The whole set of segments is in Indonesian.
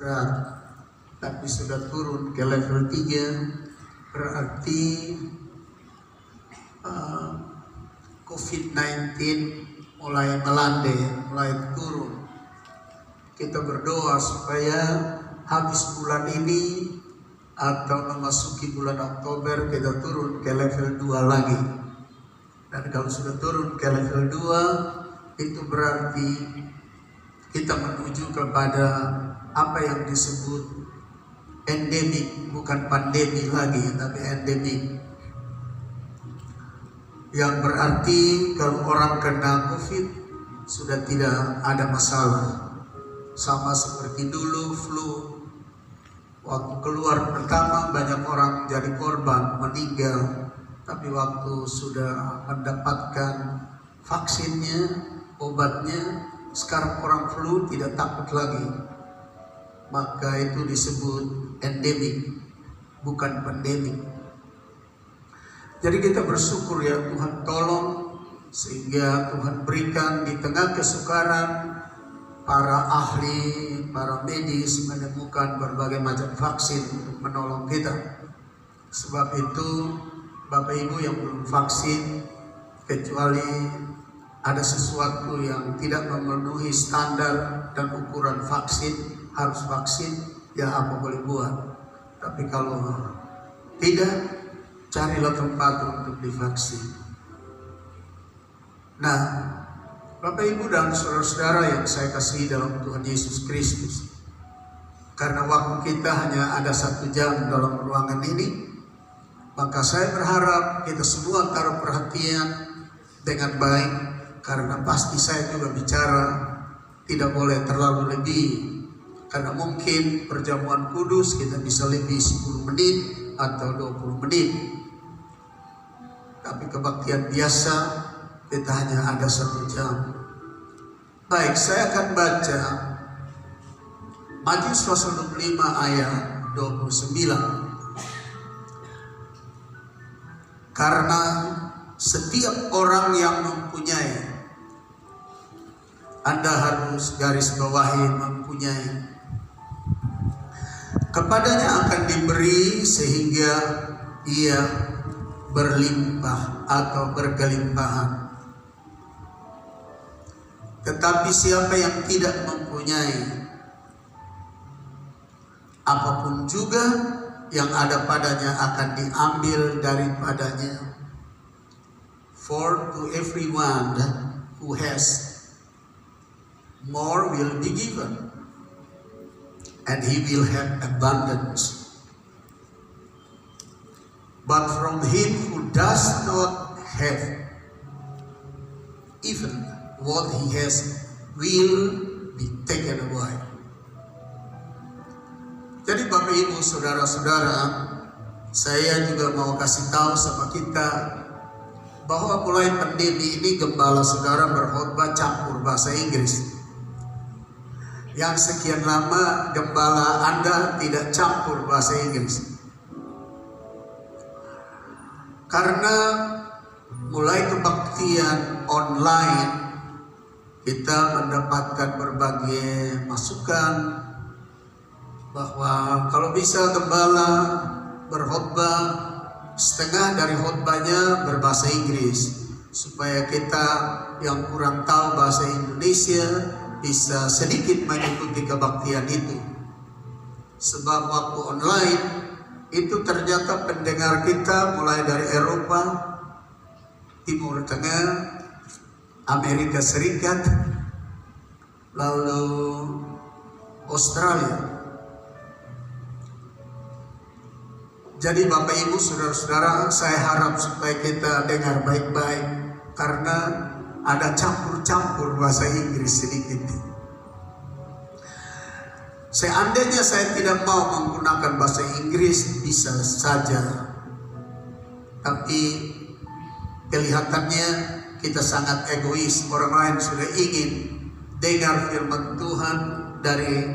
berat, tapi sudah turun ke level 3, berarti COVID-19 mulai melandai, mulai turun. Kita berdoa supaya habis bulan ini atau memasuki bulan Oktober kita turun ke level 2 lagi. Dan kalau sudah turun ke level 2, itu berarti kita menuju kepada apa yang disebut endemik, bukan pandemi lagi, tapi endemik. Yang berarti kalau orang kena COVID sudah tidak ada masalah. Sama seperti dulu flu. Waktu keluar pertama banyak orang jadi korban, meninggal. Tapi waktu sudah mendapatkan vaksinnya, obatnya, sekarang orang flu tidak takut lagi. Maka itu disebut endemik, bukan pandemik. Jadi kita bersyukur ya Tuhan, tolong sehingga Tuhan berikan di tengah kesukaran para ahli, para medis menemukan berbagai macam vaksin untuk menolong kita. Sebab itu Bapak Ibu yang belum vaksin, kecuali ada sesuatu yang tidak memenuhi standar dan ukuran vaksin, harus vaksin, ya apa boleh buat. Tapi kalau tidak, carilah tempat untuk divaksin. Nah, Bapak Ibu dan saudara-saudara yang saya kasihi dalam Tuhan Yesus Kristus, karena waktu kita hanya ada 1 jam dalam ruangan ini, maka saya berharap kita semua taruh perhatian dengan baik, karena pasti saya juga bicara tidak boleh terlalu lebih, karena mungkin perjamuan kudus kita bisa lebih 10 menit atau 20 menit. Tapi kebaktian biasa kita hanya ada 1 jam. Baik, saya akan baca Matius pasal 25 ayat 29. Karena setiap orang yang mempunyai, Anda harus garis bawahi mempunyai, kepadanya akan diberi sehingga ia berlimpah atau berkelimpahan. Tetapi siapa yang tidak mempunyai, apapun juga yang ada padanya akan diambil daripadanya. For to everyone who has, more will be given, and he will have abundance. But from him who does not have, even what he has will be taken away. Jadi Bapak Ibu saudara-saudara, saya juga mau kasih tahu sama kita bahwa mulai pandemi ini gembala saudara berkhotbah campur bahasa Inggris. Yang sekian lama gembala Anda tidak campur bahasa Inggris. Karena mulai kebaktian online, kita mendapatkan berbagai masukan bahwa kalau bisa gembala berkhotbah, setengah dari khotbahnya berbahasa Inggris, supaya kita yang kurang tahu bahasa Indonesia bisa sedikit mengikuti kebaktian itu. Sebab waktu online itu ternyata pendengar kita mulai dari Eropa, Timur Tengah, Amerika Serikat, lalu Australia. Jadi Bapak Ibu saudara-saudara, saya harap supaya kita dengar baik-baik, karena ada campur-campur bahasa Inggris sedikit. Seandainya saya tidak mau menggunakan bahasa Inggris, bisa saja. Tapi kelihatannya kita sangat egois. Orang lain sudah ingin dengar firman Tuhan dari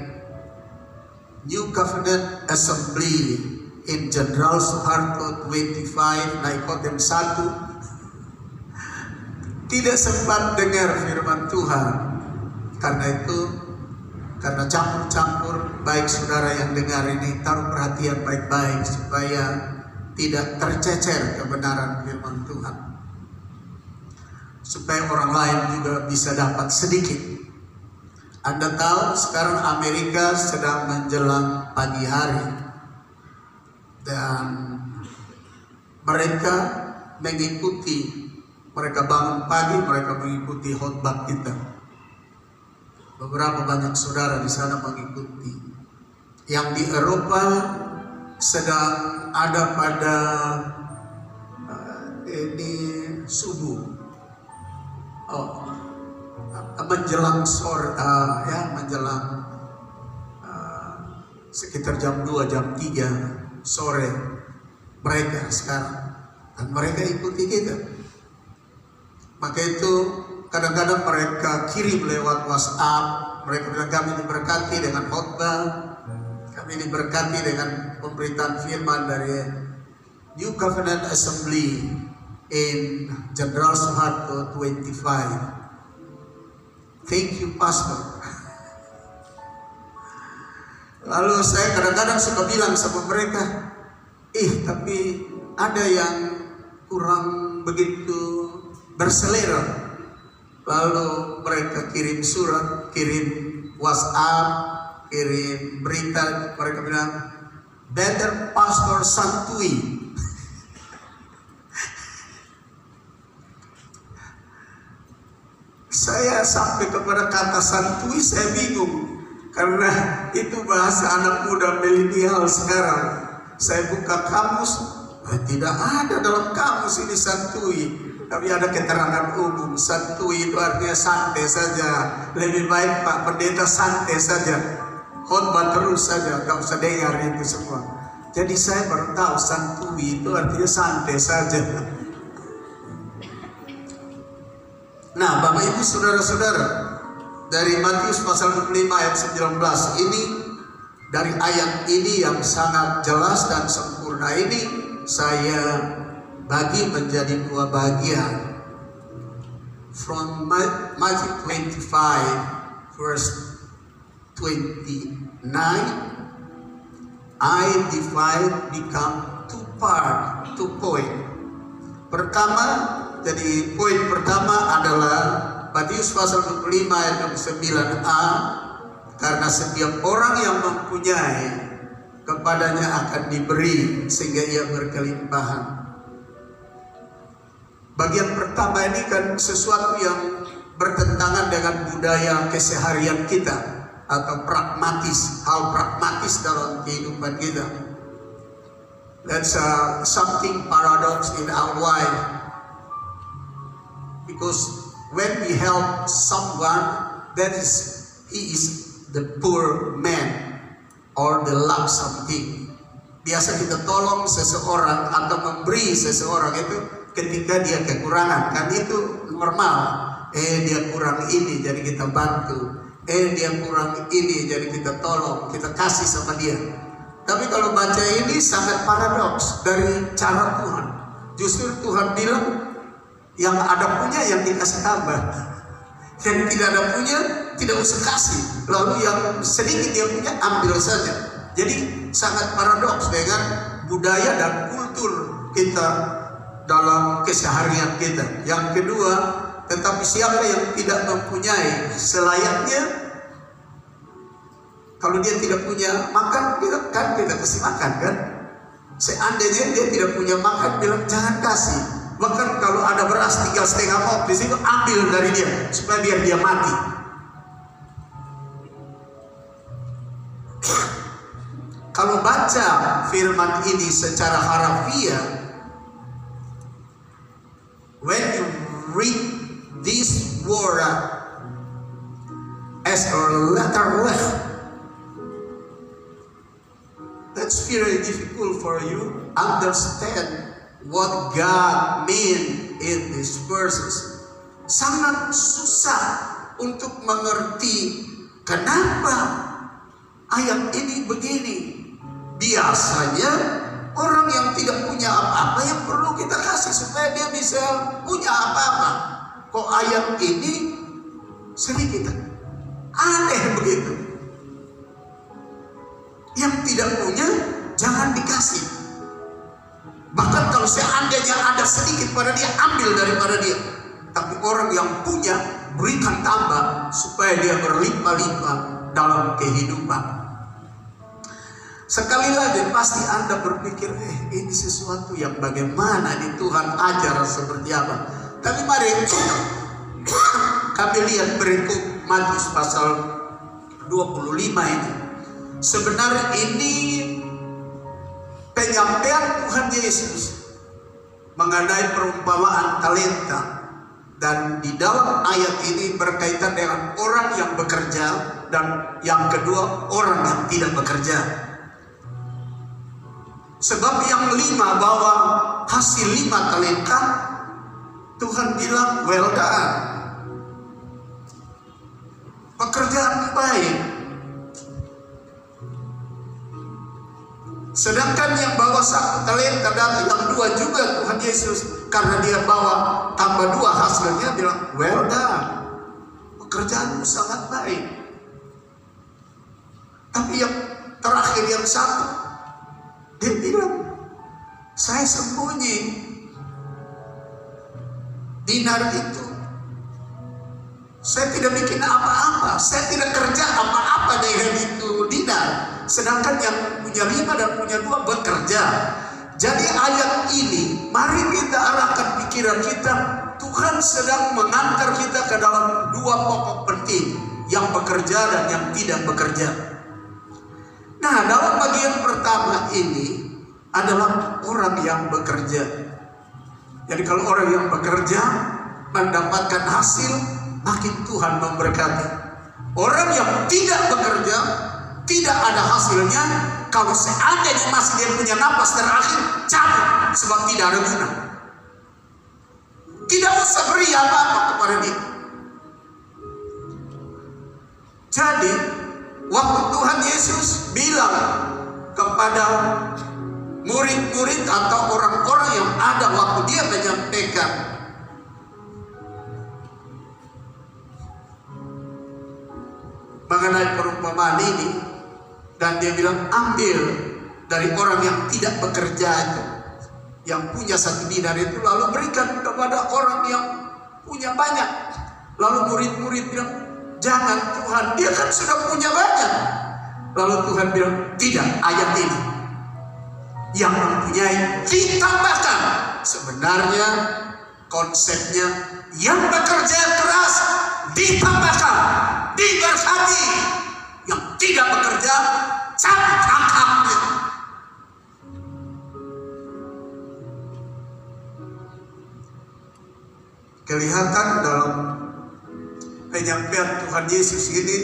New Covenant Assembly in Jenderal Soeharto 25, Naikotem 1. Tidak sempat dengar firman Tuhan. Karena itu karena campur-campur. Baik saudara yang dengar ini, taruh perhatian baik-baik supaya tidak tercecer kebenaran firman Tuhan, supaya orang lain juga bisa dapat sedikit. Anda tahu sekarang Amerika sedang menjelang pagi hari, dan mereka bangun pagi, mereka mengikuti khotbah kita. Beberapa banyak saudara di sana mengikuti. Yang di Eropa sedang ada pada ini subuh, menjelang sore, menjelang sekitar jam 2, jam 3 sore mereka sekarang, dan mereka ikuti kita. Maka itu kadang-kadang mereka kirim lewat WhatsApp, mereka bilang kami diberkati dengan khotbah, kami diberkati dengan pemberitaan firman dari New Covenant Assembly in Jenderal Soeharto 25. Thank you, Pastor. Lalu saya kadang-kadang suka bilang sama mereka, tapi ada yang kurang begitu berselera. Lalu mereka kirim surat, kirim WhatsApp, kirim berita. Mereka bilang, better Pastor santui. Saya sampai kepada kata santui saya bingung, karena itu bahasa anak muda milenial sekarang. Saya buka kamus, tidak ada dalam kamus ini santui. Tapi ada keterangan umum, santui itu artinya santai saja. Lebih baik Pak Pendeta santai saja, khotbah terus saja, gak usah dengar itu semua. Jadi saya baru tahu santui itu artinya santai saja. Nah, Bapak Ibu Saudara-saudara, dari Matius pasal 25 ayat 19 ini, dari ayat ini yang sangat jelas dan sempurna ini, saya bagi menjadi dua bagian. From Matthew 25 verse 29, I divide become two point. Pertama, jadi poin pertama adalah Matius pasal 25 ayat 9a, karena setiap orang yang mempunyai kepadanya akan diberi sehingga ia berkelimpahan. Bagian pertama ini kan sesuatu yang bertentangan dengan budaya keseharian kita atau pragmatis, hal pragmatis dalam kehidupan kita. That's something paradox in our life, because when we help someone, he is the poor man or the lack something. Biasa kita tolong seseorang atau memberi seseorang itu ketika dia kekurangan, kan itu normal. Dia kurang ini jadi kita bantu, dia kurang ini jadi kita tolong, kita kasih sama dia. Tapi kalau baca ini sangat paradoks dari cara Tuhan. Justru Tuhan bilang yang ada punya yang dikasih tambah, yang tidak ada punya tidak usah kasih, lalu yang sedikit dia punya ambil saja. Jadi sangat paradoks dengan budaya dan kultur kita dalam keseharian kita. Yang kedua, tetapi siapa yang tidak mempunyai selayaknya, kalau dia tidak punya makan, kita kasih makan kan. Seandainya dia tidak punya makan, bilang jangan kasih. Bahkan kalau ada beras tinggal setengah mok di situ, ambil dari dia supaya biar dia mati. Kalau baca firman ini secara harafiah, when you read this word as a letter, that's very difficult for you understand what God mean in these verses. Sangat susah untuk mengerti kenapa ayat ini begini. Biasanya orang yang tidak punya apa-apa yang perlu kita kasih supaya dia bisa punya apa-apa. Kok ayat ini sedikit aneh begitu. Yang tidak punya jangan dikasih. Bahkan kalau seandainya ada sedikit pada dia, ambil daripada dia. Tapi orang yang punya, berikan tambah supaya dia berlimpah-limpah dalam kehidupan. Sekali lagi pasti Anda berpikir, ini sesuatu yang bagaimana di Tuhan ajar seperti apa. Tapi mari kami lihat berikut Matius pasal 25 ini. Sebenarnya ini penyampaian Tuhan Yesus mengenai perumpamaan talenta. Dan di dalam ayat ini berkaitan dengan orang yang bekerja dan yang kedua orang yang tidak bekerja. Sebab yang 5 bawa hasil 5 talenta, Tuhan bilang well done, pekerjaan baik. Sedangkan yang bawa 1 talenta dan yang 2 juga Tuhan Yesus, karena dia bawa tambah 2 hasilnya, bilang well done, pekerjaanmu sangat baik. Tapi yang terakhir yang 1, dia bilang saya sembunyi dinar itu, saya tidak bikin apa-apa, saya tidak kerja apa-apa dengan itu dinar. Sedangkan yang punya 5 dan punya 2 bekerja. Jadi ayat ini mari kita arahkan pikiran kita. Tuhan sedang mengantar kita ke dalam 2 pokok penting, yang bekerja dan yang tidak bekerja. Nah, dalam bagian pertama ini adalah orang yang bekerja. Jadi kalau orang yang bekerja mendapatkan hasil, makin Tuhan memberkati. Orang yang tidak bekerja, tidak ada hasilnya, kalau seandainya masih dia punya napas terakhir, cabut, sebab tidak ada guna. Tidak usah beri apa-apa kepada dia. Jadi waktu Tuhan Yesus bilang kepada murid-murid atau orang-orang yang ada waktu dia menyampaikan mengenai perumpamaan ini, dan dia bilang ambil dari orang yang tidak bekerja itu, yang punya 1 dinar itu, lalu berikan kepada orang yang punya banyak. Lalu murid-murid bilang, jangan Tuhan, dia kan sudah punya banyak. Lalu Tuhan bilang, tidak, ayat ini yang mempunyai ditambahkan. Sebenarnya konsepnya yang bekerja keras ditambahkan, diberkati. Yang tidak bekerja cabut angkatnya. Kelihatan dalam penyampaian Tuhan Yesus ini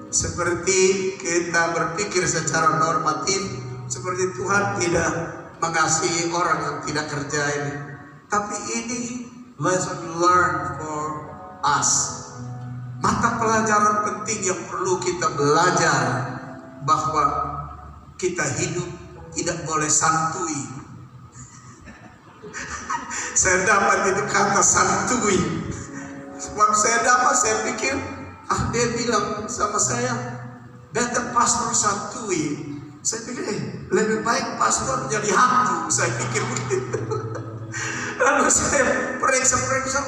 seperti kita berpikir secara normatif, seperti Tuhan tidak mengasihi orang yang tidak kerja ini. Tapi ini lesson learned for us. Mata pelajaran penting yang perlu kita belajar, bahwa kita hidup tidak boleh santui. Saya dapat itu kata santui. Waktu saya dapat, saya pikir, dia bilang sama saya, better pastor santui. Saya pikir, lebih baik pastor jadi hantu. Saya pikir begitu. Lalu saya periksa-periksa,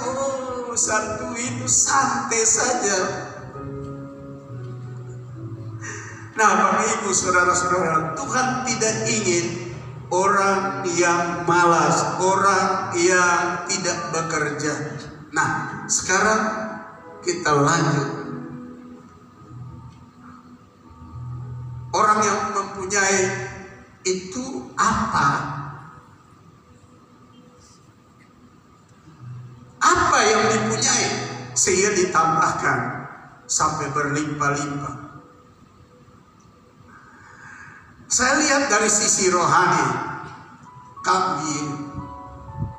santui itu santai saja. Nah, Bapak Ibu, saudara-saudara, Tuhan tidak ingin orang yang malas, orang yang tidak bekerja. Nah, sekarang kita lanjut. Orang yang mempunyai itu apa? Apa yang dipunyai sehingga ditambahkan sampai berlimpah-limpah? Saya lihat dari sisi rohani, kami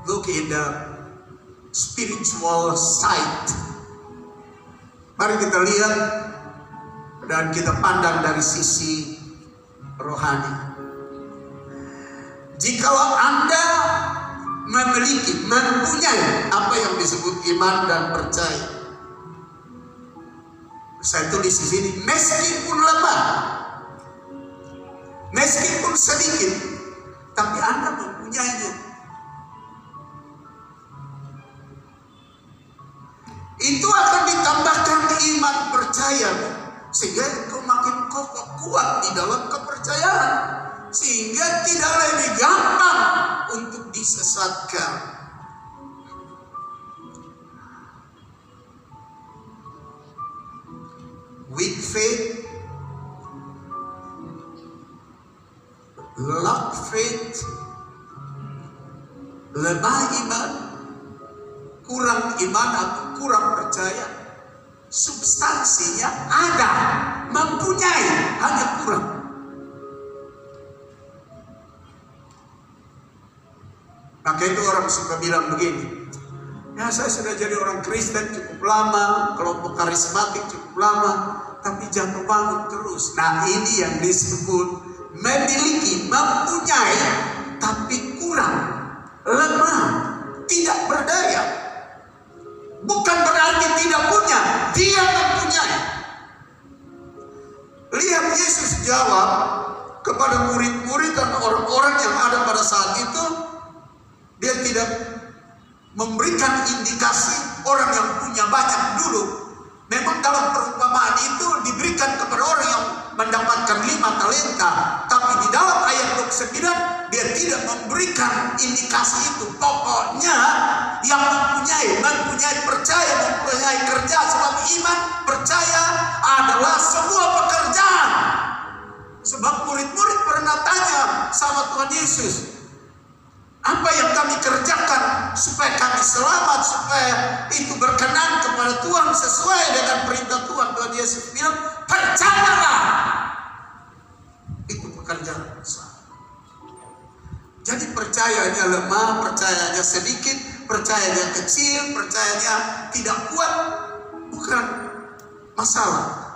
look in the spiritual side. Mari kita lihat dan kita pandang dari sisi rohani. Jikalau Anda mempunyai apa yang disebut iman dan percaya, saya tulis di sini, meskipun lemah, di dalam kepercayaan, sehingga tidak lebih gampang untuk disesatkan. Weak faith, lack faith, lemah iman, kurang iman atau kurang percaya, substansinya ada, mempunyai, hanya kurang. Maka itu orang suka bilang begini, ya saya sudah jadi orang Kristen cukup lama, kelompok karismatik cukup lama, tapi jatuh bangun terus. Nah ini yang disebut memiliki, mempunyai, tapi kurang, lemah, tidak berdaya. Bukan berarti tidak punya, dia mempunyai. Lihat Yesus jawab kepada murid-murid dan orang-orang yang ada pada saat itu. Dia tidak memberikan indikasi orang yang punya banyak dulu. Memang dalam perumpamaan itu diberikan kepada orang yang mendapatkan 5 talenta. Tapi di dalam ayat 29 dia tidak memberikan indikasi itu. Pokoknya yang mempunyai percaya, mempunyai kerja. Sebab iman, percaya adalah sebuah pekerjaan. Sebab murid-murid pernah tanya sama Tuhan Yesus, apa yang kami kerjakan supaya kami selamat, supaya itu berkenan kepada Tuhan sesuai dengan perintah Tuhan. Tuhan Yesus bilang, percayalah. Itu pekerjaan besar. Jadi percayanya lemah, percayanya sedikit, percayanya kecil, percayanya tidak kuat, bukan masalah.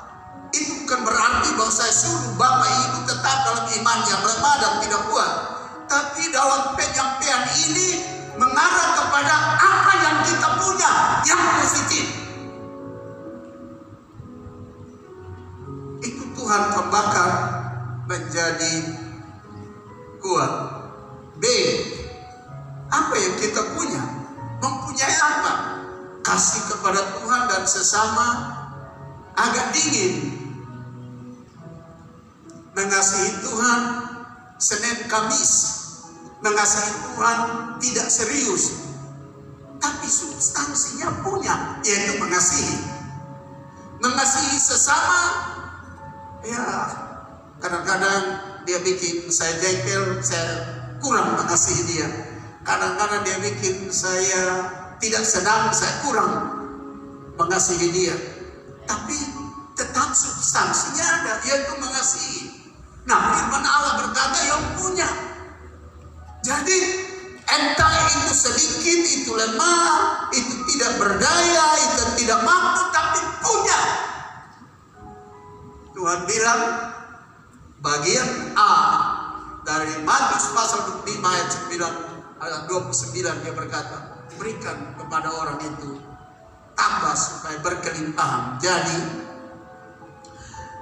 Itu bukan berarti bahwa saya suruh Bapak Ibu tetap dalam iman yang lemah dan tidak kuat. Tapi dalam penyampaian ini mengarah kepada apa yang kita punya yang positif. Itu Tuhan kembangkan menjadi kuat. B, apa yang kita punya? Mempunyai apa? Kasih kepada Tuhan dan sesama agak dingin. Mengasihi Tuhan Senin Kamis, mengasihi Tuhan tidak serius, tapi substansinya punya, yaitu mengasihi. Mengasihi sesama, ya kadang-kadang dia bikin saya jengkel, saya kurang mengasihi dia. Kadang-kadang dia bikin saya tidak senang, saya kurang mengasihi dia. Tapi tetap substansinya ada, yaitu mengasihi. Nah, firman Allah berkata yang punya. Jadi entah itu sedikit, itu lemah, itu tidak berdaya, itu tidak mampu, tapi punya. Tuhan bilang bagian A dari Matius pasal 5 ayat 29 dia berkata, berikan kepada orang itu tambah supaya berkelimpahan. Jadi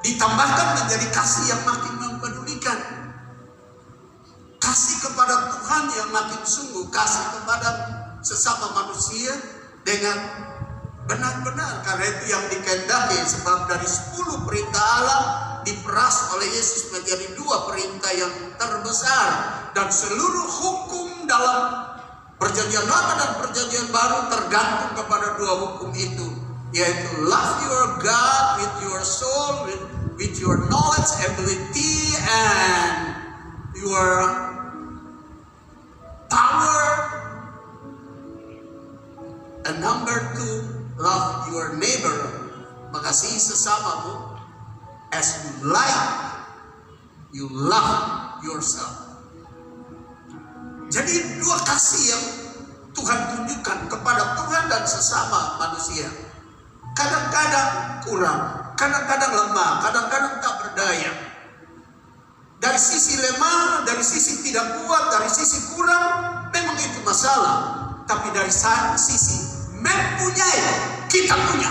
ditambahkan menjadi kasih yang makin mempedulikan, kasih kepada Tuhan yang makin sungguh, kasih kepada sesama manusia dengan benar-benar. Karena itu yang dikehendaki, sebab dari 10 perintah Allah diperas oleh Yesus menjadi 2 perintah yang terbesar, dan seluruh hukum dalam perjanjian lama dan perjanjian baru tergantung kepada 2 hukum itu, yaitu love your God with your soul, with your knowledge, ability, and your power. And number 2, love your neighbor, mengasihi sesamamu as you like you love yourself. Jadi 2 kasih yang Tuhan tunjukkan kepada Tuhan dan sesama manusia. Kadang-kadang kurang, kadang-kadang lemah, kadang-kadang tak berdaya. Dari sisi lemah, dari sisi tidak kuat, dari sisi kurang, memang itu masalah. Tapi dari sisi mempunyai, kita punya.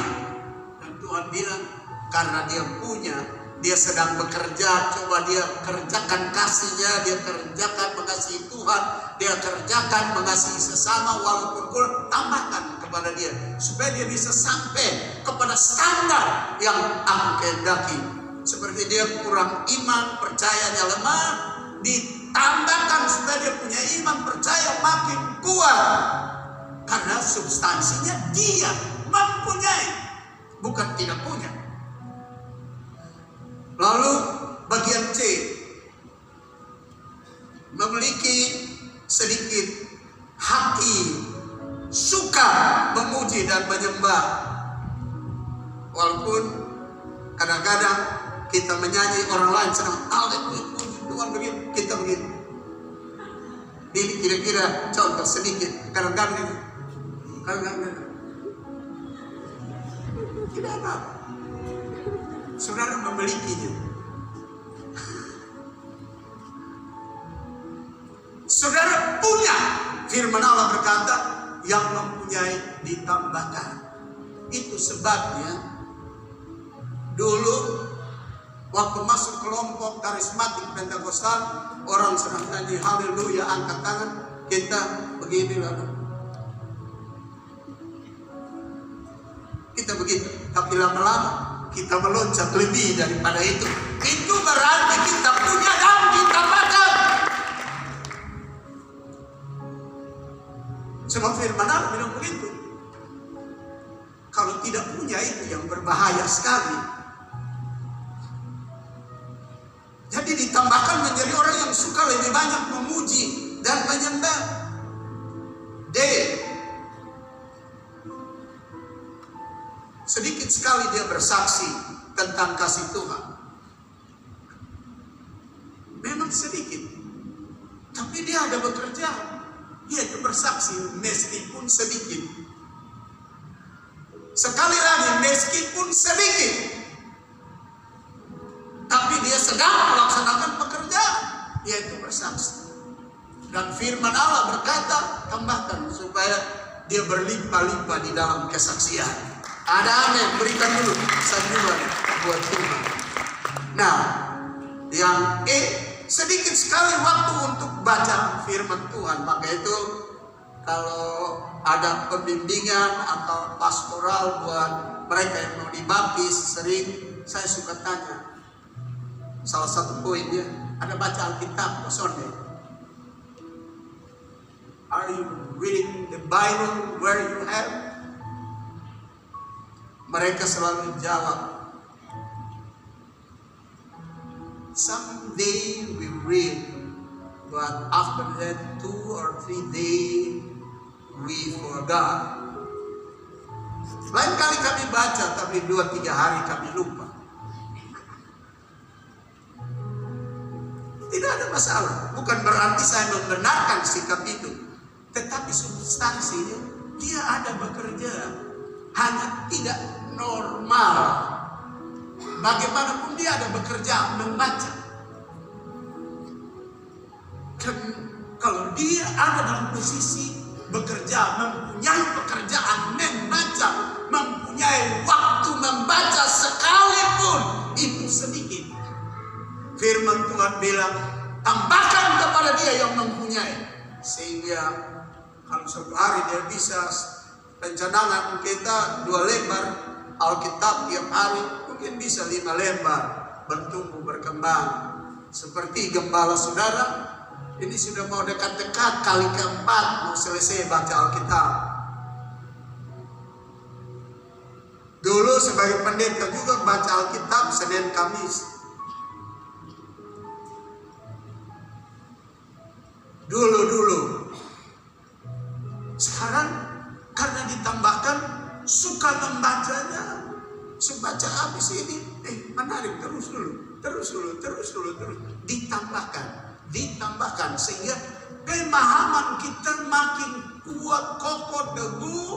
Dan Tuhan bilang, karena dia punya, dia sedang bekerja, coba dia kerjakan kasihnya, dia kerjakan mengasihi Tuhan, dia kerjakan mengasihi sesama walaupun kurang, tambahkan kepada dia supaya dia bisa sampai kepada standar yang aku kehendaki. seperti dia kurang iman, percayanya lemah, ditambahkan supaya dia punya iman, percaya makin kuat. Karena substansinya dia mempunyai, bukan tidak punya. Lalu bagian C, memiliki sedikit hati suka memuji dan menyembah. Walaupun kadang-kadang kita menyanyi, orang lain senang, haleluya Tuhan begini, kita begini. Ini kira-kira contoh sedikit. Kadang-kadang tidak apa. Saudara memilikinya. Saudara punya. Firman Allah berkata, yang mempunyai ditambahkan. Itu sebabnya dulu waktu masuk kelompok karismatik Pentakosta, orang sedang nyanyi haleluya, angkat tangan, kita begini lalu. Kita begitu, tapi lama-lama kita meloncat lebih daripada itu. Itu berarti kita punya dan ditambahkan. Sebab firman Allah bilang begitu. Kalau tidak punya itu yang berbahaya sekali. Jadi ditambahkan menjadi orang yang suka lebih banyak memuji dan menyembah. D. Sedikit sekali dia bersaksi tentang kasih Tuhan. Memang sedikit. Tapi dia ada bekerja. Dia itu bersaksi meskipun sedikit. Sekali lagi meskipun sedikit. Tapi dia sedang melaksanakan pekerjaan. Yaitu bersaksi. Dan firman Allah berkata, tambahkan supaya dia berlimpah-limpah di dalam kesaksian. Ada amin, berikan dulu sanjungan buat Tuhan. Nah, yang E, sedikit sekali waktu untuk baca firman Tuhan. Maka itu kalau ada pembimbingan atau pastoral buat mereka yang mau dibaptis, sering saya suka tanya. Salah satu poinnya, ada baca Alkitab kosongnya. Are you reading the Bible where you have? Mereka selalu jawab, someday we read, but after that 2 or 3 days we forgot. Lain kali kami baca, tapi 2-3 hari kami lupa. Tidak ada masalah. Bukan berarti saya membenarkan sikap itu, tetapi substansinya dia ada bekerja, hanya tidak normal. Bagaimanapun dia ada bekerja membaca. Dan kalau dia ada dalam posisi bekerja, mempunyai pekerjaan membaca, mempunyai waktu membaca sekalipun, itu sedikit. Firman Tuhan bilang, tambahkan kepada dia yang mempunyai. Sehingga kalau suatu hari dia bisa, pencanangan kita 2 lembar Alkitab tiap hari, mungkin bisa 5 lembar, bertumbuh berkembang. Seperti gembala saudara, ini sudah mau dekat-dekat kali keempat mau selesai baca Alkitab. Dulu sebagai pendeta juga baca Alkitab Senin Kamis. Dulu. Sekarang karena ditambahkan suka membacanya, baca habis ini, menarik terus dulu, ditambahkan sehingga pemahaman kita makin kuat, kokoh, teguh,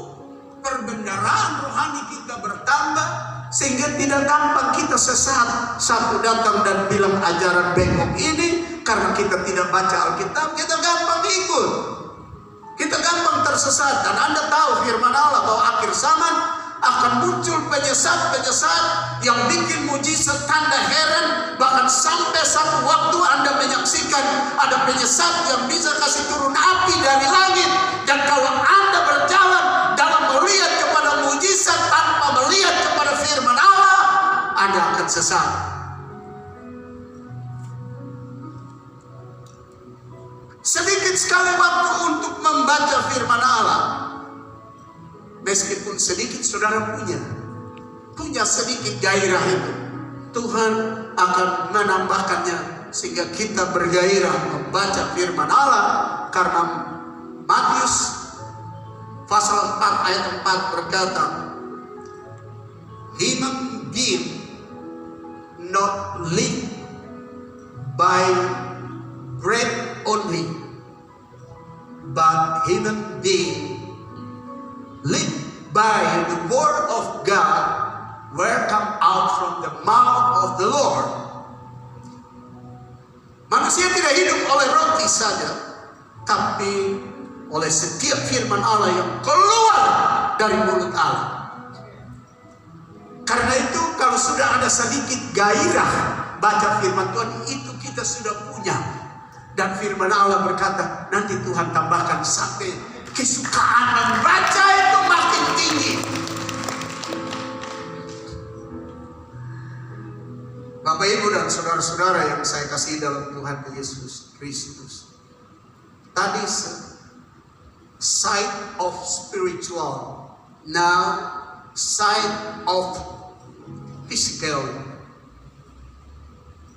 perbendaharaan rohani kita bertambah, sehingga tidak gampang kita sesat. Satu datang dan bilang ajaran bengkok ini, karena kita tidak baca Alkitab, kita gampang ikut. Kita gampang tersesat. Dan Anda tahu firman Allah bahwa akhir zaman akan muncul penyesat-penyesat yang bikin mujizat, tanda heran. Bahkan sampai satu waktu Anda menyaksikan ada penyesat yang bisa kasih turun api dari langit. Dan kalau Anda berjalan dalam melihat kepada mujizat tanpa melihat kepada firman Allah, Anda akan sesat. sedikit sekali waktu untuk membaca firman Allah. Meskipun sedikit saudara punya sedikit gairah itu, Tuhan akan menambahkannya sehingga kita bergairah membaca firman Allah. Karena Matius pasal 4 ayat 4 berkata, human being not live by bread only, but human being live by the word of God, where come out from the mouth of the Lord. Manusia tidak hidup oleh roti saja, tapi oleh setiap firman Allah yang keluar dari mulut Allah. Karena itu kalau sudah ada sedikit gairah baca firman Tuhan, itu kita sudah punya. Dan firman Allah berkata, nanti Tuhan tambahkan sampai kesukaan membaca itu makin tinggi. Bapak, Ibu, dan saudara-saudara yang saya kasih dalam Tuhan Yesus Kristus. Tadi side of spiritual, now side of physical.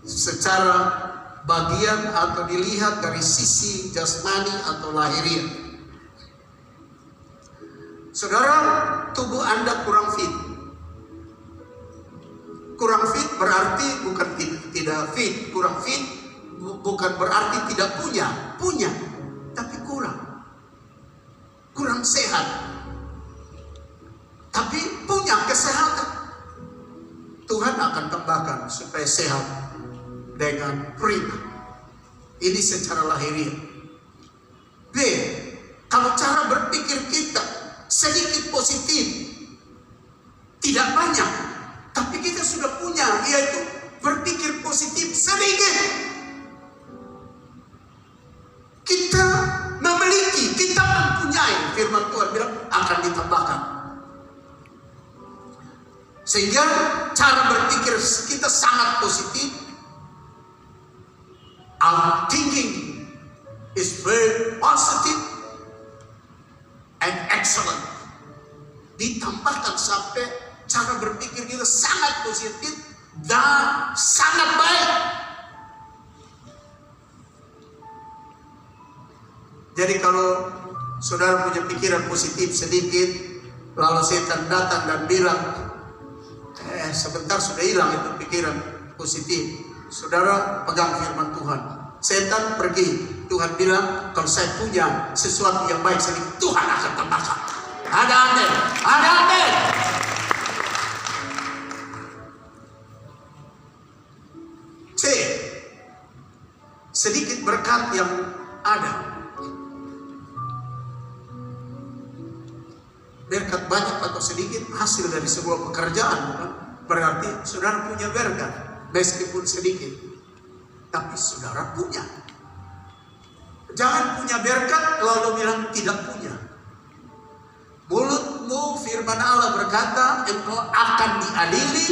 Secara bagian atau dilihat dari sisi jasmani atau lahiriah. Saudara, tubuh Anda kurang fit. Kurang fit berarti bukan tidak fit. Kurang fit bukan berarti tidak punya, tapi kurang sehat. Tapi punya kesehatan. Tuhan akan tambahkan supaya sehat dengan prima. Ini secara lahiriah. B, kalau cara berpikir kita sedikit positif, tidak banyak, tapi kita sudah punya, yaitu berpikir positif sedikit. Kita memiliki, kita mempunyai, firman Tuhan bilang akan ditambahkan. Sehingga cara berpikir kita sangat positif. Our thinking is very positive and excellent. Ditambahkan sampai cara berpikir kita sangat positif dan sangat baik. Jadi kalau saudara punya pikiran positif sedikit, lalu setan datang dan bilang, sebentar sudah hilang itu pikiran positif. Saudara pegang firman Tuhan. Setan pergi. Tuhan bilang, kalau saya punya sesuatu yang baik sedikit, Tuhan akan tambahkan. Ada amin. Ada amin. C, sedikit berkat yang ada. Berkat banyak atau sedikit hasil dari sebuah pekerjaan, bukan? Berarti saudara punya berkat. Meskipun sedikit, tapi saudara punya. Jangan punya berkat lalu bilang tidak punya. Mulutmu, firman Allah berkata, engkau akan diadili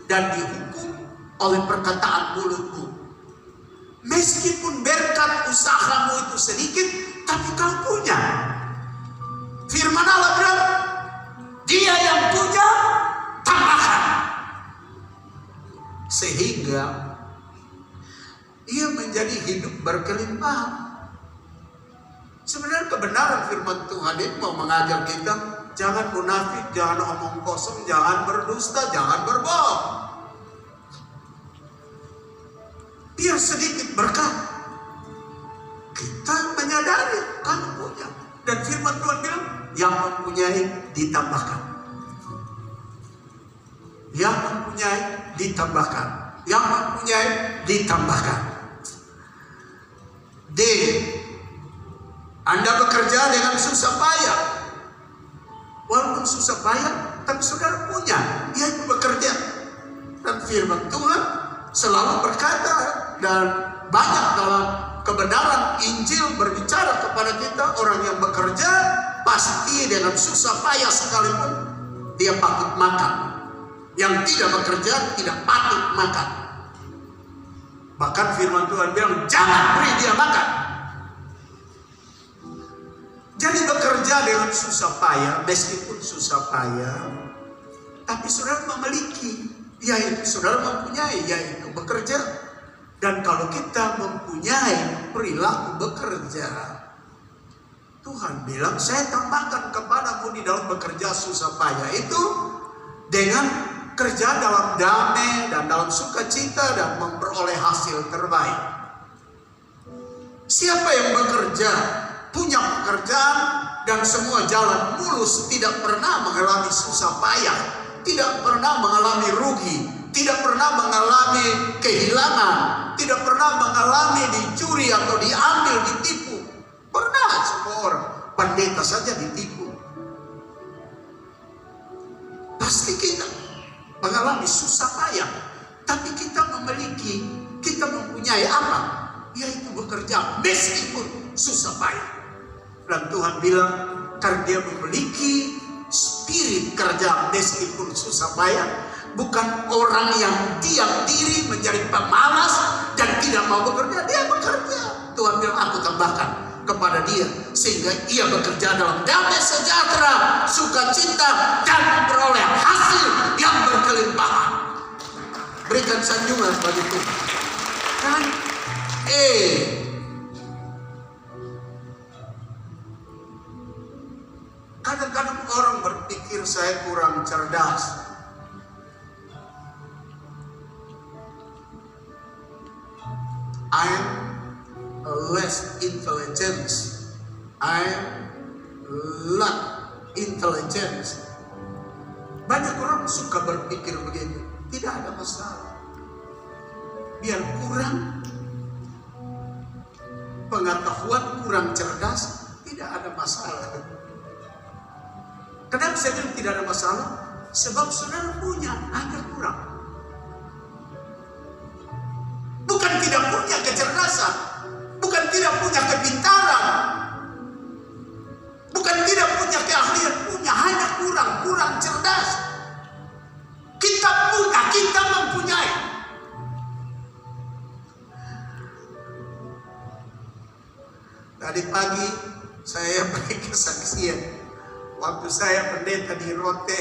dan dihukum oleh perkataan mulutmu. Meskipun berkat usahamu itu sedikit, tapi kau punya. Firman Allah bilang, dia yang punya tambahkan. Sehingga ia menjadi hidup berkelimpahan. Sebenarnya kebenaran firman Tuhan itu mau mengajar kita, jangan munafik, jangan omong kosong, jangan berdusta, jangan berbohong. Biar sedikit berkat, kita menyadari kan punya. Dan firman Tuhan bilang, yang mempunyai ditambahkan. Yang mempunyai ditambahkan. Yang mempunyai ditambahkan. D, Anda bekerja dengan susah payah. Walaupun susah payah, tapi saudara punya, yaitu bekerja. Dan firman Tuhan selalu berkata, dan banyak dalam kebenaran Injil berbicara kepada kita, orang yang bekerja pasti dengan susah payah sekalipun dia patut makan. Yang tidak bekerja tidak patut makan. Bahkan firman Tuhan bilang, jangan beri dia makan. Jadi bekerja dengan susah payah, meskipun susah payah, tapi saudara memiliki, yaitu saudara mempunyai, yaitu bekerja. Dan kalau kita mempunyai perilaku bekerja, Tuhan bilang, saya tambahkan kepadamu di dalam bekerja susah payah itu dengan kerja dalam damai dan dalam sukacita dan memperoleh hasil terbaik. Siapa yang bekerja, punya pekerjaan dan semua jalan mulus, tidak pernah mengalami susah payah, tidak pernah mengalami rugi, tidak pernah mengalami kehilangan, tidak pernah mengalami dicuri atau diambil, ditipu. Pernah semua orang, pendeta saja ditipu. Pasti kita mengalami susah payah, tapi kita memiliki, kita mempunyai apa? Yaitu bekerja meskipun susah payah. Dan Tuhan bilang, karena dia memiliki spirit kerja meskipun susah payah, bukan orang yang diam diri menjadi pemalas dan tidak mau bekerja, dia bekerja. Tuhan bilang, aku tambahkan kepada dia sehingga ia bekerja dalam damai sejahtera, sukacita, dan memperoleh hasil yang berkelimpahan. Berikan sanjungan bagi Tuhan. Kan? Kadang-kadang orang berpikir saya kurang cerdas. I'm less intelligent. I'm lack intelligence. Banyak orang suka berpikir begitu. Tidak ada masalah. Biar kurang pengetahuan, kurang cerdas, tidak ada masalah. Kenapa saya bilang tidak ada masalah? Sebab saudara punya, hanya kurang. Bukan tidak punya kecerdasan, bukan tidak punya kepintaran, bukan tidak punya keahlian, punya, hanya kurang cerdas. Kita punya, kita mempunyai. Tadi pagi saya beri kesaksian. Waktu saya pendeta di Rote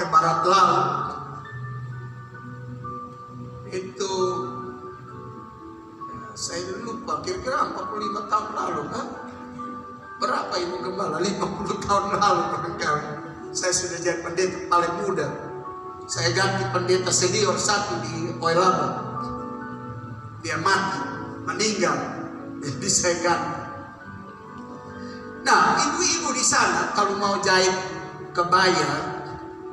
Barat Laut, itu saya lupa, kira-kira 45 tahun lalu kan? Berapa Ibu Gembala? 50 tahun lalu barangkali. Saya sudah jadi pendeta paling muda. Saya ganti pendeta senior satu di Oilaba. Dia mati, meninggal. Jadi saya ganti. Nah, ibu-ibu di sana kalau mau jahit kebaya,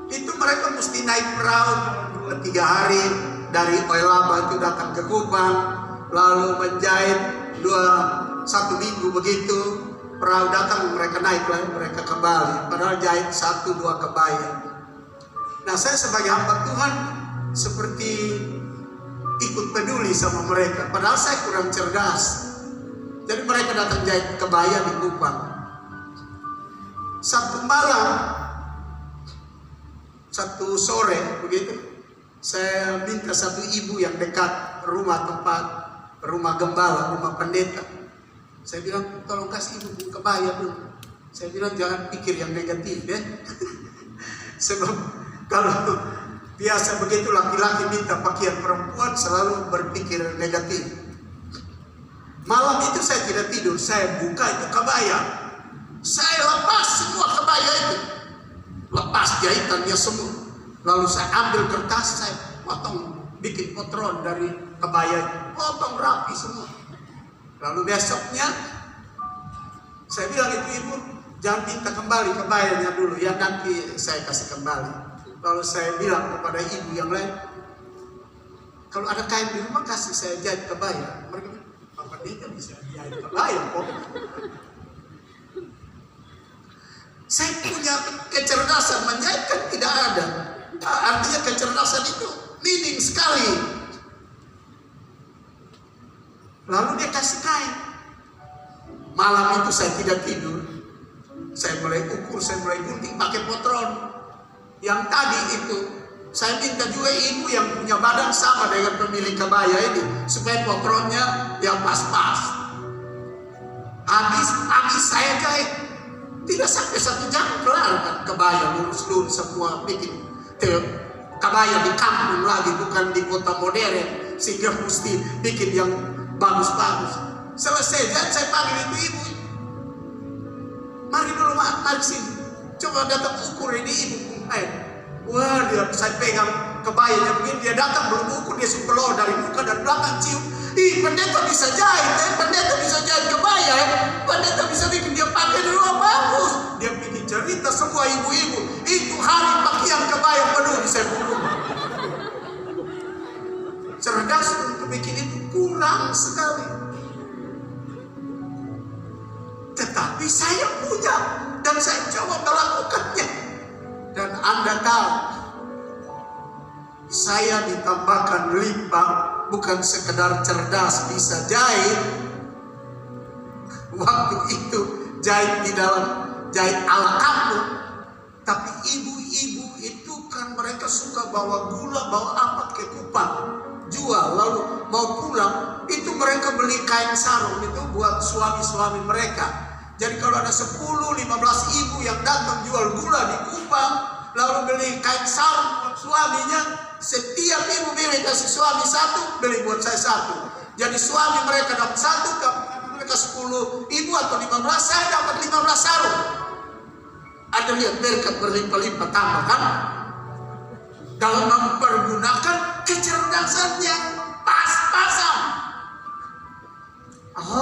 itu mereka mesti naik perahu 2-3 hari dari Oilaba itu datang ke Kupang, lalu menjahit 1 minggu begitu, perahu datang mereka naik lagi, mereka kembali, padahal jahit 1-2 kebaya. Nah, saya sebagai hamba Tuhan seperti ikut peduli sama mereka, padahal saya kurang cerdas. Jadi mereka datang jahit kebaya di Kupang. Satu malam, satu sore begitu, saya minta satu ibu yang dekat rumah gembala, rumah pendeta. Saya bilang, tolong kasih ibu kebaya dulu. Saya bilang jangan pikir yang negatif ya. Sebab kalau biasa begitu laki-laki minta pakaian perempuan selalu berpikir negatif. Malam itu saya tidak tidur, saya buka itu kebaya. Saya lepas semua kebaya itu, lepas jahitannya semua. Lalu saya ambil kertas, saya potong, bikin potron dari kebaya itu, potong rapi semua. Lalu besoknya saya bilang, itu ibu jangan minta kembali kebayanya dulu ya, nanti saya kasih kembali. Lalu saya bilang kepada ibu yang lain, kalau ada kain di rumah kasih saya jahit kebaya. Mereka bilang, apa dia bisa jahit kebaya kok? Saya punya kecerdasan menjahit kan tidak ada. Artinya kecerdasan itu minim sekali. Lalu dia kasih kain. Malam itu saya tidak tidur. Saya mulai ukur, saya mulai gunting pakai potron. Yang tadi itu saya minta juga ibu yang punya badan sama dengan pemilik kebaya ini, supaya potronnya yang pas-pas. Habis saya jahit, tidak sampai 1 jam kelar kan kebaya, lurus semua, bikin kebaya di kampung lagi, bukan di kota modern, sehingga mesti bikin yang bagus-bagus. Selesai jahit, saya panggil itu ibu, mari dulu mari sini, coba datang ukur ini ibu. Wah, saya pegang kebayanya begini, dia datang belum ukur, dia sumpah dari muka dan belakang cium. Pendeta bisa jahit, pendeta bisa jahit kebaya, pendeta bisa bikin dia pakai dulu bagus. Dia bikin cerita semua ibu-ibu, itu hari pakaian kebaya penuh di Sepuluh. Cerdas untuk bikin itu kurang sekali. Tetapi saya punya dan saya coba melakukannya. Dan Anda tahu, saya ditambahkan limbah, bukan sekedar cerdas bisa jahit. Waktu itu jahit di dalam jahit ala kampung. Tapi ibu-ibu itu kan mereka suka bawa gula, bawa apa ke Kupang, jual, lalu mau pulang itu mereka beli kain sarung itu buat suami-suami mereka. Jadi kalau ada 10-15 ibu yang datang jual gula di Kupang, lalu beli kain sarung buat suaminya, setiap ibu beli kasih suami 1, beli buat saya 1. Jadi suami mereka dapat 1, karena mereka 10 ibu atau 15, saya dapat 15 sarung. Ada lihat berkat berlimpah-limpah tambah kan? Dalam mempergunakan kecerdasan yang pas-pasan.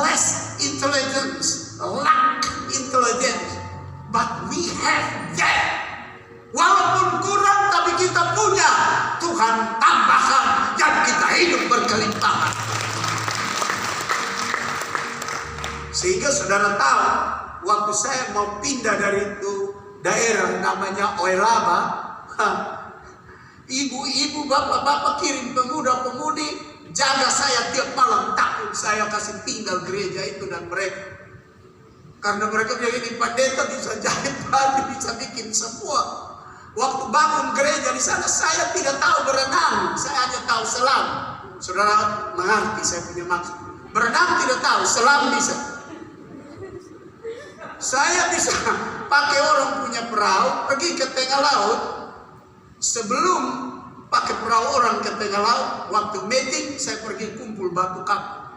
Less intelligence, lack intelligence, but we have that. Walaupun kurang tapi kita punya, Tuhan tambahkan dan kita hidup berkelimpahan. Sehingga saudara tahu, waktu saya mau pindah dari itu daerah namanya Oelaba, ibu-ibu, bapak-bapak kirim pemuda-pemudi jaga saya tiap malam, takut saya kasih tinggal gereja itu dan mereka. Karena mereka bilang ini pendeta bisa jahit baju, bisa bikin semua. Waktu bangun gereja di sana saya tidak tahu berenang, saya hanya tahu selam. Saudara mengerti saya punya maksud. Berenang tidak tahu, selam bisa. Saya bisa pakai orang punya perahu pergi ke tengah laut. Sebelum pakai perahu orang ke tengah laut, waktu meeting saya pergi kumpul batu kapur,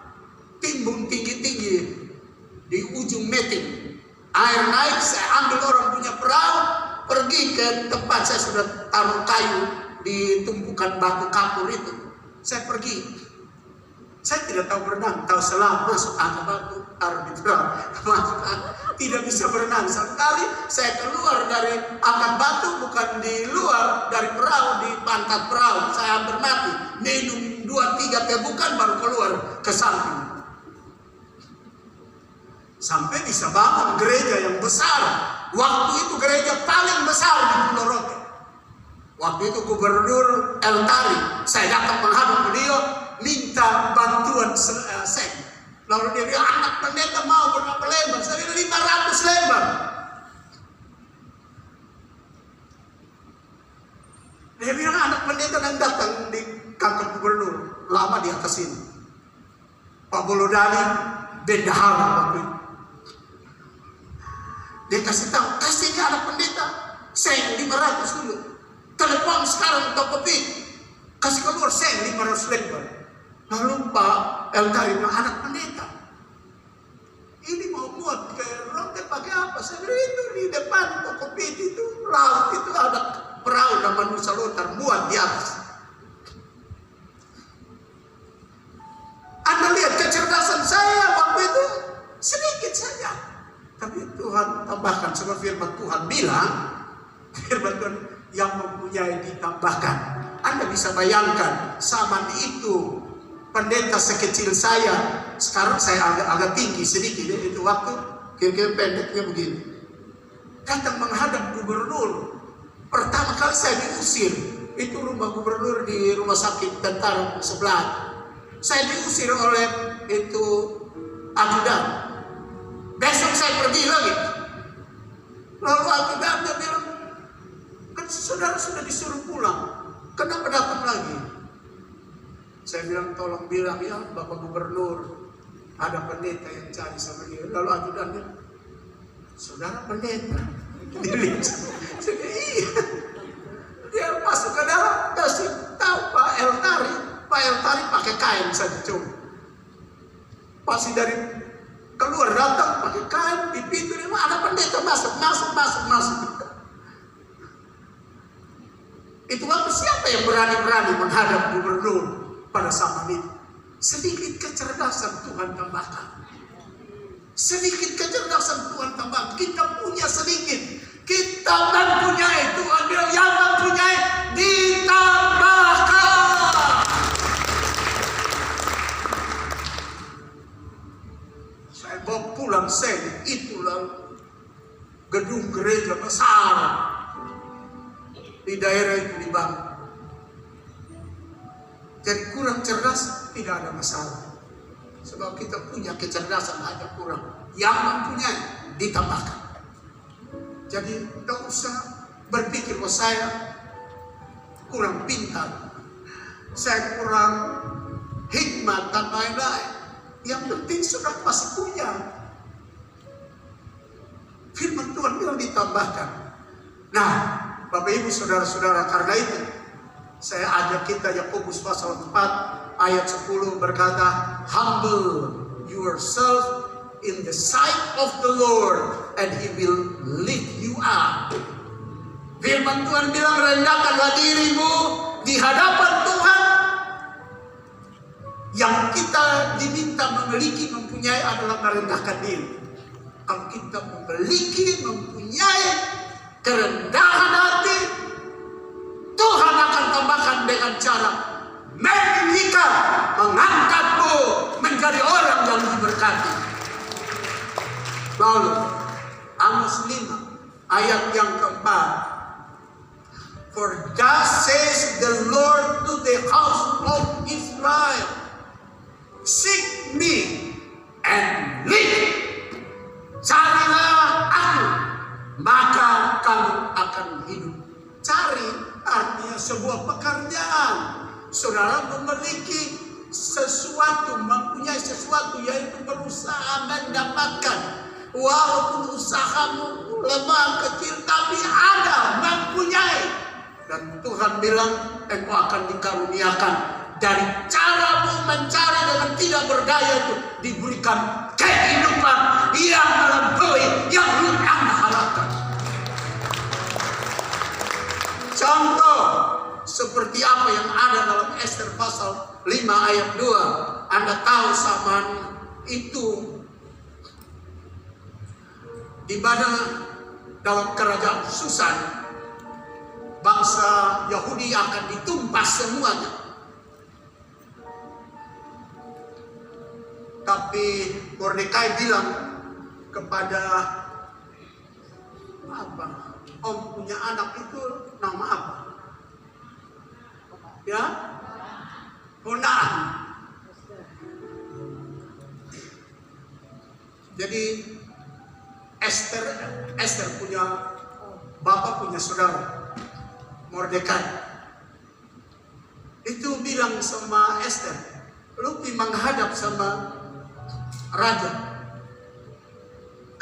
timbun tinggi-tinggi di ujung meeting. Air naik, saya ambil orang punya perahu, pergi ke tempat saya sudah taruh kayu di tumpukan batu kapur itu. Saya pergi. Saya tidak tahu berenang, tahu selam, masuk angkat batu, taruh di perahu, masuk angkat. Tidak bisa berenang. Sekali saya keluar dari angkat batu, bukan di luar dari perahu, di pantat perahu. Saya hampir mati. Minum 2-3 tegukan baru keluar ke samping. Sampai bisa bangun gereja yang besar. Waktu itu gereja paling besar di Pulau Rote. Waktu itu Gubernur El Tari, saya datang menghadap beliau, minta bantuan sek. Lalu dia bilang, anak pendeta mau berapa lembar? Saya bilang 500 lembar. Dia bilang anak pendeta dan datang di kantor gubernur, lama di atas ini. Pak Bolodani, bendahara waktu itu. Dia kasih tahu, kasihnya anak pendeta, saya 500 dulu. Telepon sekarang Tokopedia, kasih keluar saya 500 lembar. Lalu Pak El Karim, anak pendeta, ini mau muat ke Rote pakai apa? Saya bilang itu di depan Tokopedia itu laut itu ada perahu nama Nusa Lontar, muat di atas. Anda lihat kecerdasan saya waktu itu sedikit saja, tapi Tuhan tambahkan. Sebab firman Tuhan bilang, firman Tuhan yang mempunyai ditambahkan. Anda bisa bayangkan zaman itu pendeta sekecil saya, sekarang saya agak tinggi sedikit, itu waktu kira-kira pendeknya begini. Datang menghadap gubernur. Pertama kali saya diusir, itu rumah gubernur di rumah sakit tentara sebelah. Saya diusir oleh itu ajudan. Besok saya pergi lagi. Lalu ajudannya bilang, kan saudara sudah disuruh pulang, kenapa datang lagi? Saya bilang tolong bilang ya Bapak Gubernur, Ada pendeta yang cari sama dia. Lalu ajudannya, saudara pendeta. Dia lihat, iya. Dia masuk ke dalam, kasih tahu Pak Eltari. Pak Eltari pakai kain saja coba. Pasti dari keluar datang pakai kain di pintu, ada pendeta masuk. Itu waktu siapa yang berani-berani menghadap gubernur pada zaman itu? Sedikit kecerdasan Tuhan tambahkan. Sedikit kecerdasan Tuhan tambahkan. Kita punya sedikit. Kita mempunyai, Tuhan bilang yang mempunyai ditambahkan. Saya bawa pulang saya, itulah gedung gereja besar di daerah itu dibangun. Jadi kurang cerdas tidak ada masalah. Sebab kita punya kecerdasan ada kurang. Yang mempunyai ditambahkan. Jadi tidak usah berpikir bahwa saya kurang pintar, saya kurang hikmat dan lain-lain. Yang penting sudah pasti punya. Firman Tuhan bilang ditambahkan. Nah, Bapak Ibu Saudara-saudara, karena itu saya ajak kita Yakobus pasal 4 ayat 10 berkata, humble yourself in the sight of the Lord and He will lift you up. Firman Tuhan bilang rendahkanlah dirimu di hadapan Tuhan. Yang kita diminta memiliki, mempunyai adalah merendahkan diri. Kalau kita mempunyai kerendahan hati, Tuhan akan tambahkan dengan cara meninggikan, mengangkatmu menjadi orang yang diberkati. Lalu Amos 5 ayat yang keempat, for thus says the Lord to the house of Israel, seek me and live. Carilah aku, maka kamu akan hidup. Cari artinya sebuah pekerjaan. Saudara memiliki sesuatu, mempunyai sesuatu, yaitu berusaha mendapatkan. Walaupun usahamu lemah kecil, tapi ada, mempunyai. Dan Tuhan bilang, engkau akan dikaruniakan. Dari caramu mencari dengan tidak berdaya itu diberikan kehidupan yang melampaui yang Anda harapkan. Contoh seperti apa yang ada dalam Ester pasal 5 ayat 2. Anda tahu zaman itu di mana dalam kerajaan Susan bangsa Yahudi akan ditumpas semuanya. Tapi Mordekai bilang kepada om punya anak itu nama apa? Ya? Honaan. Jadi Esther punya bapak, punya saudara Mordekai. Itu bilang sama Esther, lu menghadap sama raja.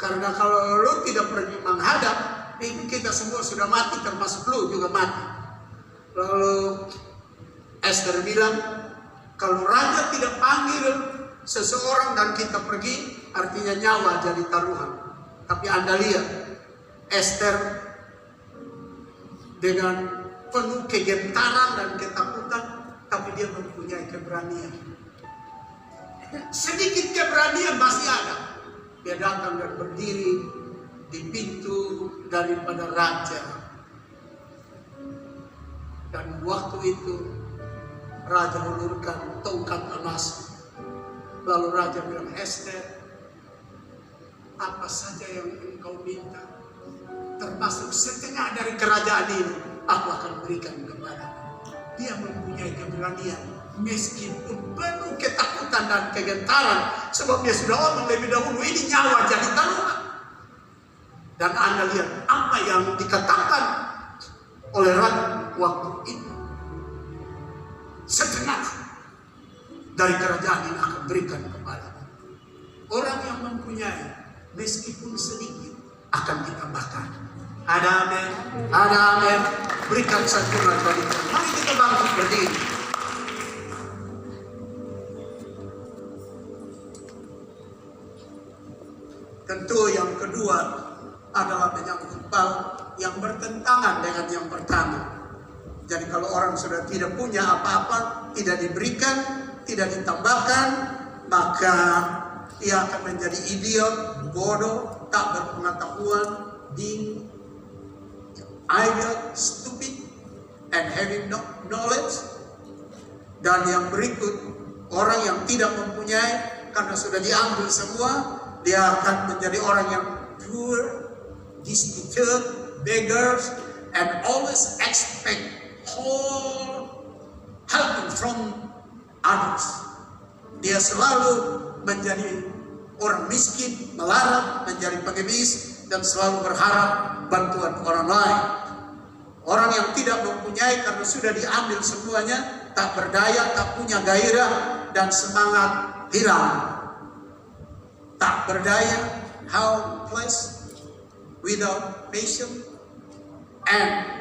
Karena kalau lu tidak pergi menghadap, ini kita semua sudah mati, termasuk lu juga mati. Lalu Esther bilang, kalau raja tidak panggil seseorang dan kita pergi, artinya nyawa jadi taruhan. Tapi Anda lihat, Esther dengan penuh kegentaran dan ketakutan, tapi dia mempunyai keberanian. Sedikit keberanian masih ada. Dia datang dan berdiri di pintu daripada raja. Dan waktu itu raja ulurkan tongkat emas. Lalu raja bilang, Esther, apa saja yang engkau minta, termasuk setengah dari kerajaan ini, aku akan berikan kepadamu. Dia mempunyai keberanian. Meskipun penuh ketakutan dan kegentaran, sebab dia sudah omong lebih dahulu, ini nyawa jadi taruhan. Dan Anda lihat apa yang dikatakan oleh raja waktu itu. Setengah dari kerajaan ini akan berikan kepadamu. orang yang mempunyai meskipun sedikit akan ditambahkan. Ada amin, ada amin. Berikan sanjungan bagi Tuhan. Mari kita bangkit berdiri. Tentu yang kedua adalah menyangkut bab yang bertentangan dengan yang pertama. Jadi kalau orang sudah tidak punya apa-apa, tidak diberikan, tidak ditambahkan, maka ia akan menjadi idiot, bodoh, tak berpengetahuan, being idle, stupid, and having no knowledge. Dan yang berikut, orang yang tidak mempunyai karena sudah diambil semua, dia akan menjadi orang yang poor, destitute, beggars, and always expect helping from others. Dia selalu menjadi orang miskin, melarat, menjadi pengemis, dan selalu berharap bantuan orang lain. Orang yang tidak mempunyai karena sudah diambil semuanya, tak berdaya, tak punya gairah, dan semangat hilang. Tak berdaya, helpless, without passion, and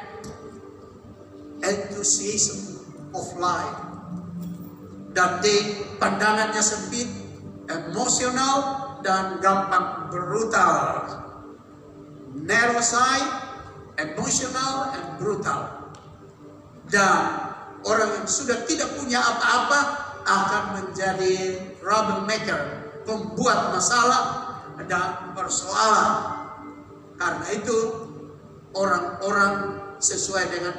enthusiasm of life. Dan pandangannya sempit, emosional, dan gampang brutal. Narrow side, emotional, and brutal. Dan orang yang sudah tidak punya apa-apa akan menjadi troublemaker, pembuat masalah dan persoalan. Karena itu orang-orang sesuai dengan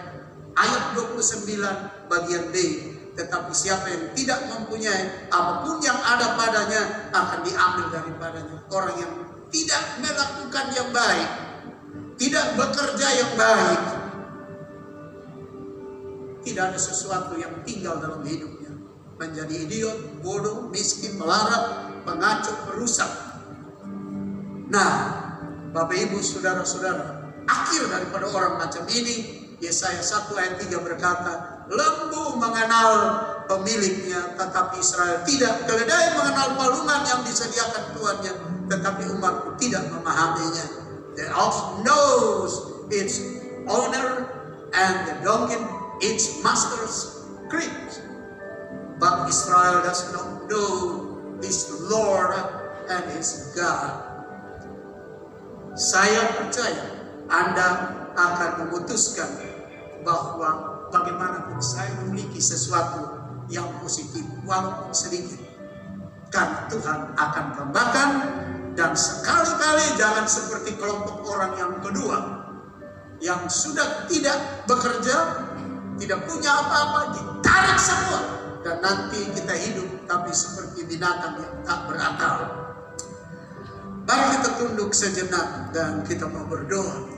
ayat 29 bagian B. Tetapi siapa yang tidak mempunyai apapun yang ada padanya akan diambil daripadanya. Orang yang tidak melakukan yang baik, tidak bekerja yang baik, tidak ada sesuatu yang tinggal dalam hidupnya. Menjadi idiot, bodoh, miskin, melarat, pengacau, perusak. Nah, Bapak Ibu, saudara-saudara, akhir daripada orang macam ini, Yesaya 1 ayat 3 berkata, lembu mengenal pemiliknya, tetapi Israel tidak. Keledai mengenal palungan yang disediakan tuannya, tetapi umatku tidak memahaminya. The ox knows its owner, and the donkey its master's crib. But Israel does not know his Lord and his God. Saya percaya Anda akan memutuskan bahwa bagaimanapun saya memiliki sesuatu yang positif walaupun sedikit, karena Tuhan akan tambahkan. Dan sekali-kali jangan seperti kelompok orang yang kedua yang sudah tidak bekerja, tidak punya apa-apa, ditarik semua, dan nanti kita hidup tapi seperti binatang yang tak berakal. Mari kita tunduk sejenak dan kita mau berdoa.